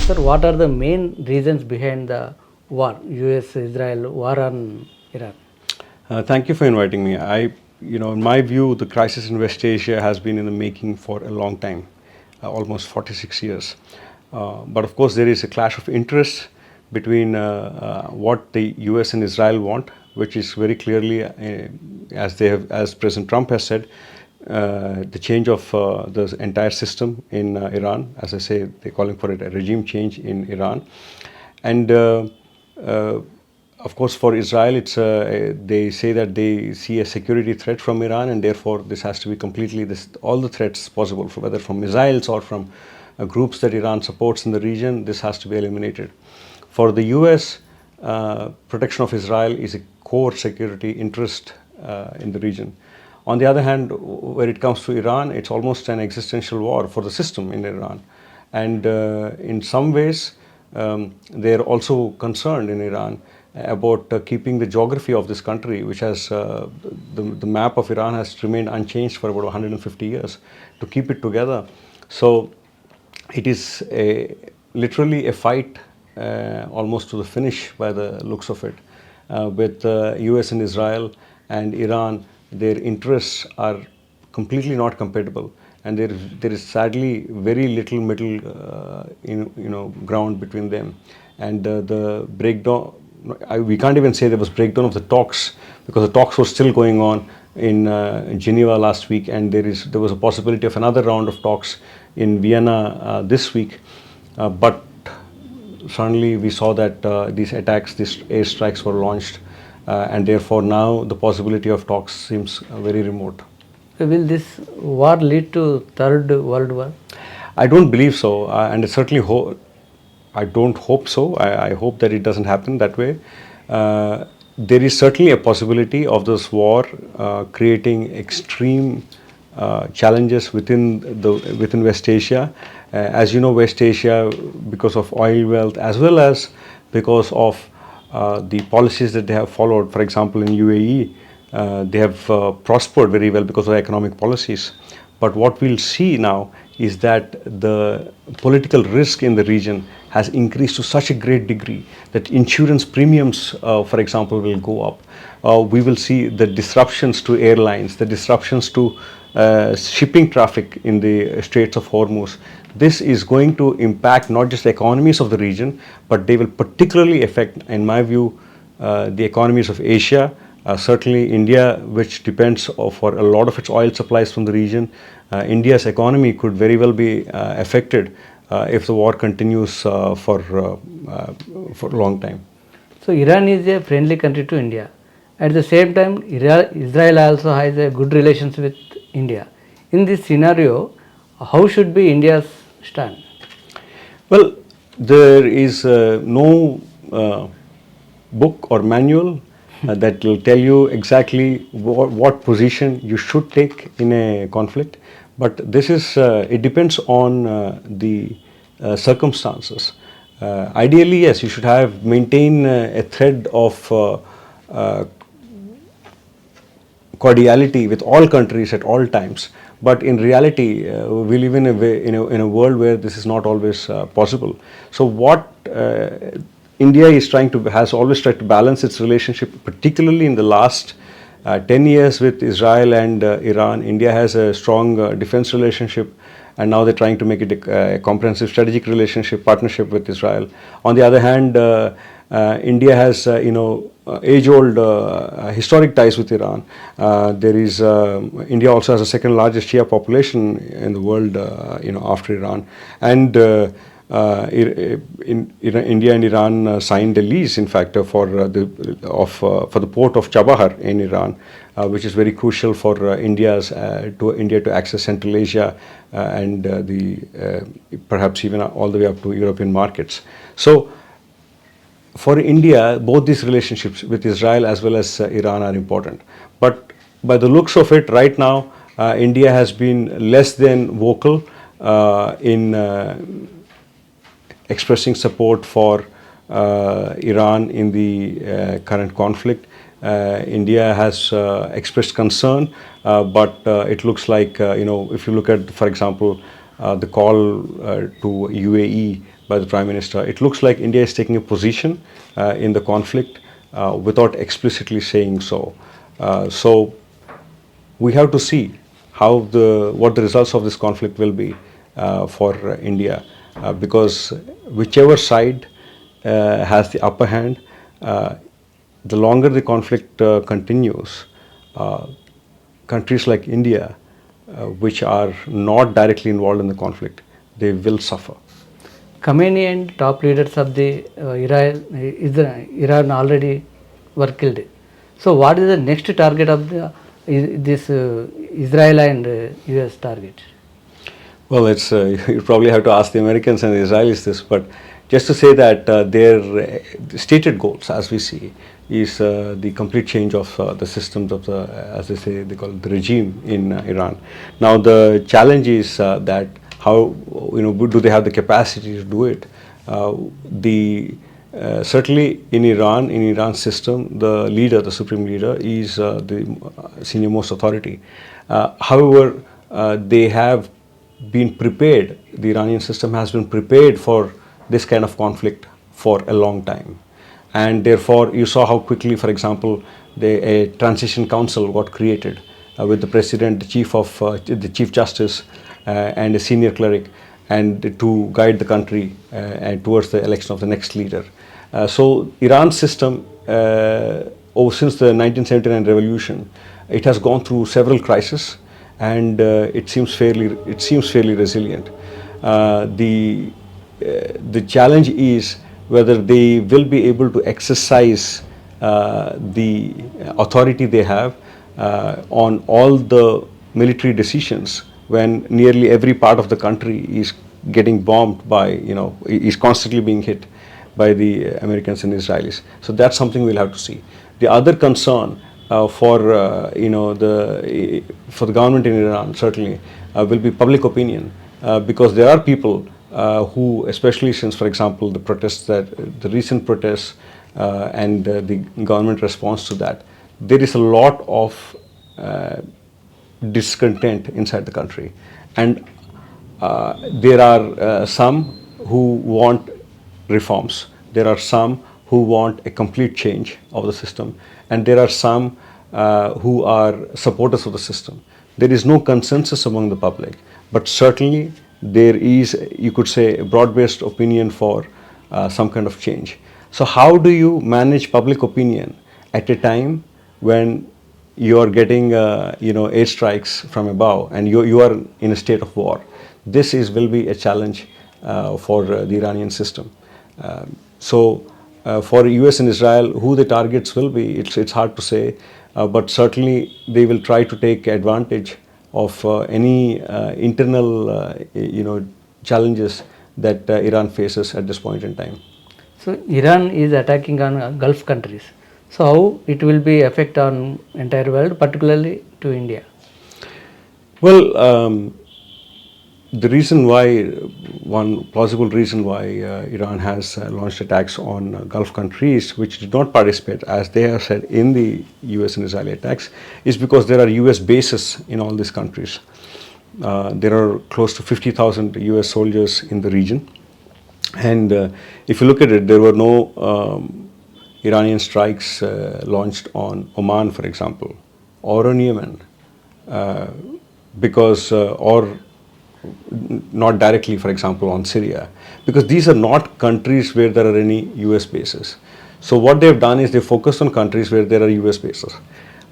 Sir, what are the main reasons behind the war, US-Israel war on Iran? Thank you for inviting me. In my view, the crisis in West Asia has been in the making for a long time, almost 46 years. But of course, there is a clash of interests between what the US and Israel want, which is very clearly, as President Trump has said, the change of the entire system in Iran. As I say, they're calling for it a regime change in Iran. And of course, for Israel, they say that they see a security threat from Iran, and therefore this has to be completely all the threats possible, whether from missiles or from groups that Iran supports in the region. This has to be eliminated. For the U.S., protection of Israel is a core security interest in the region. On the other hand, when it comes to Iran, it's almost an existential war for the system in Iran, and in some ways, they're also concerned in Iran about keeping the geography of this country, which has the map of Iran has remained unchanged for about 150 years, to keep it together. So it is literally a fight almost to the finish by the looks of it, with US and Israel and Iran. Their interests are completely not compatible, and there is sadly very little middle ground between them. And the breakdown, we can't even say there was breakdown of the talks, because the talks were still going on in Geneva last week, and there was a possibility of another round of talks in Vienna this week. But suddenly we saw that these attacks, these airstrikes were launched, and therefore now the possibility of talks seems very remote. Will this war lead to Third World War? I don't believe so, and I don't hope so. I hope that it doesn't happen that way. There is certainly a possibility of this war creating extreme challenges within West Asia. As you know, West Asia, because of oil wealth as well as because of the policies that they have followed, for example, in UAE, they have prospered very well because of economic policies. But what we'll see now is that the political risk in the region has increased to such a great degree that insurance premiums, for example, will go up. We will see the disruptions to airlines, the disruptions to shipping traffic in the Straits of Hormuz. This is going to impact not just the economies of the region, but they will particularly affect, in my view, the economies of Asia. Certainly India, which depends for a lot of its oil supplies from the region. India's economy could very well be affected if the war continues for a long time. So Iran is a friendly country to India. At the same time, Israel also has a good relations with India. In this scenario, how should be India's stand? Well, there is no book or manual that will tell you exactly what position you should take in a conflict, but this is it depends on the circumstances. Ideally, yes, you should maintain a thread of cordiality with all countries at all times. But in reality, we live in a world where this is not always possible. So what India has always tried to balance its relationship, particularly in the last 10 years with Israel and Iran. India has a strong defense relationship, and now they're trying to make it a comprehensive strategic partnership with Israel. On the other hand, India has age-old historic ties with Iran. India also has the second largest Shia population in the world, after Iran, and India and Iran signed a lease, in fact, for the port of Chabahar in Iran, which is very crucial for India to access Central Asia and perhaps even all the way up to European markets. So, for India, both these relationships with Israel as well as Iran are important. But by the looks of it, right now, India has been less than vocal in expressing support for Iran in the current conflict. India has expressed concern, but it looks like, if you look at, for example, the call to UAE by the Prime Minister, it looks like India is taking a position in the conflict without explicitly saying so. So we have to see what the results of this conflict will be for India, because whichever side has the upper hand, the longer the conflict continues, countries like India, which are not directly involved in the conflict, they will suffer. Khamenei and top leaders of the Iran already were killed. So, what is the next target of this Israel and US target? Well, it's you probably have to ask the Americans and the Israelis this, but just to say that their stated goals, as we see, is the complete change of the systems of the, as they say, they call it the regime in Iran. Now, the challenge is that how, do they have the capacity to do it? Certainly in Iran's system, the leader, the supreme leader, is the senior most authority. However, they have been prepared, the Iranian system has been prepared for this kind of conflict for a long time. And therefore, you saw how quickly, for example, a transition council got created with the president, the chief justice, and a senior cleric, and to guide the country and towards the election of the next leader. So Iran's system, since the 1979 revolution, it has gone through several crises, and it seems fairly resilient. The challenge is whether they will be able to exercise the authority they have on all the military decisions when nearly every part of the country is getting bombed by, is constantly being hit by the Americans and Israelis. So that's something we'll have to see. The other concern for the government in Iran certainly will be public opinion, because there are people who, especially since, for example, the recent protests and the government response to that, there is a lot of discontent inside the country, and there are some who want reforms, there are some who want a complete change of the system, and there are some who are supporters of the system. There is no consensus among the public, but certainly there is, you could say, a broad-based opinion for some kind of change. So how do you manage public opinion at a time when you are getting airstrikes from above and you are in a state of war? This will be a challenge for the Iranian system. For US and Israel, who the targets will be, it's hard to say, but certainly they will try to take advantage of any internal challenges that Iran faces at this point in time. So Iran is attacking on Gulf countries. So how it will be affect on entire world, particularly to India? Well, the reason why, one plausible reason why Iran has launched attacks on Gulf countries which did not participate, as they have said, in the US and Israeli attacks, is because there are US bases in all these countries. There are close to 50,000 US soldiers in the region. And if you look at it, there were no Iranian strikes launched on Oman, for example, or on Yemen, or not directly, for example, on Syria, because these are not countries where there are any US bases. So what they have done is they focused on countries where there are US bases.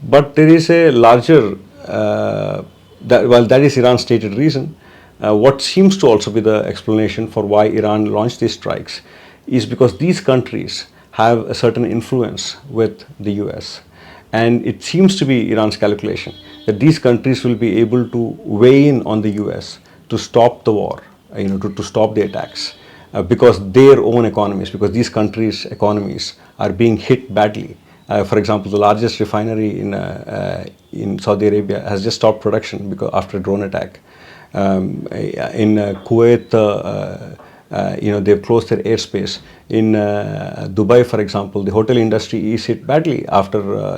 But there is a larger, that is Iran's stated reason. What seems to also be the explanation for why Iran launched these strikes is because these countries have a certain influence with the US. And it seems to be Iran's calculation that these countries will be able to weigh in on the US to stop the war, to stop the attacks, because their own economies, because these countries' economies are being hit badly. For example, the largest refinery in Saudi Arabia has just stopped production after a drone attack. In Kuwait, they've closed their airspace. In Dubai, for example, the hotel industry is hit badly after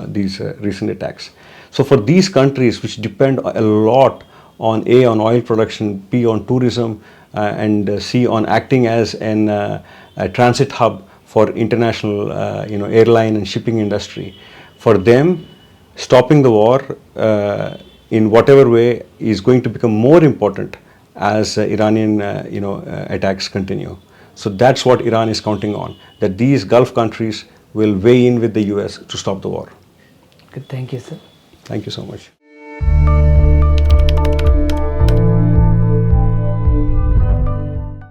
these recent attacks. So for these countries which depend a lot on oil production, B, on tourism, and see on acting as a transit hub for international airline and shipping industry. For them, stopping the war in whatever way is going to become more important as Iranian attacks continue. So that's what Iran is counting on, that these Gulf countries will weigh in with the US to stop the war. Okay, thank you, sir. Thank you so much.